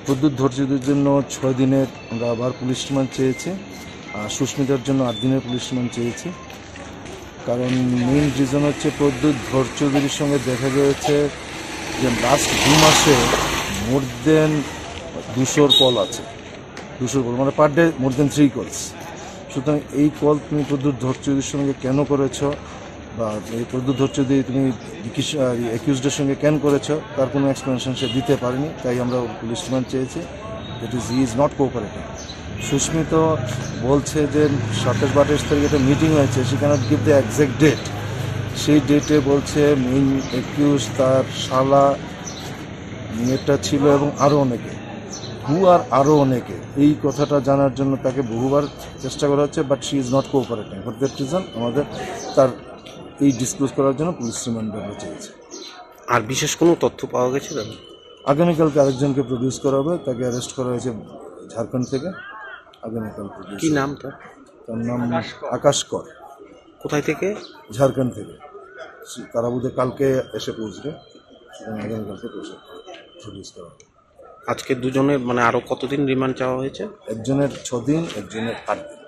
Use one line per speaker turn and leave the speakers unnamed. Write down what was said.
প্রদ্যুৎ ধৈর্যদের জন্য 6 দিনের আমরা আবার পুলিশ রিমান্ড চেয়েছি, আর সুস্মিতার জন্য 8 দিনের পুলিশ রিমান্ড চেয়েছি। কারণ মেইন রিজন হচ্ছে প্রদ্যুৎ ধৈর্যদের সঙ্গে দেখা গিয়েছে যে লাস্ট 2 মাসে মোর দেন 200 কল আছে, 200 কল মানে পার ডে মোর দেন 3 কলস। সুতরাং এই কল তুমি প্রদ্যুৎ ধৈর্যদের সঙ্গে কেন করেছ, বা এই প্রদ্যুৎ ধৈর্যদি তুমি অ্যাকিউজডের সঙ্গে কেন করেছ, তার কোনো এক্সপ্লেনেশন সে দিতে পারেনি। তাই আমরা পুলিশ রিমান্ড চেয়েছি। He is not cooperating. Susmit বলছে যে 27-28 তারিখে একটা মিটিং হয়েছে, সে cannot give the exact date. সেই ডেটে বলছে মেইন অ্যাকিউজ তার শালা, মেয়েটা ছিল এবং আরও অনেকে, আরও অনেকে। এই কথাটা জানার জন্য তাকে বহুবার চেষ্টা করা হচ্ছে, but she is not cooperating. For that reason আমাদের তার এই ডিসক্লোজ করার জন্য পুলিশ রিমান্ড আমরা চেয়েছি।
আর বিশেষ কোনো তথ্য পাওয়া গেছে?
আগামীকালকে আরেকজনকে প্রডিউস করা হবে, তাকে অ্যারেস্ট করা হয়েছে ঝাড়খণ্ড থেকে। আগামীকাল প্রডিউস।
কি নাম তার?
তার নাম আকাশ কর।
কোথায় থেকে?
ঝাড়খণ্ড থেকে। তারা বোধহয় কালকে এসে পৌঁছবে, আগামীকালকে প্রডিউস করা হবে।
আজকে দুজনের মানে আরো কতদিন রিমান্ড চাওয়া হয়েছে?
একজনের 6 দিন, একজনের 8 দিন।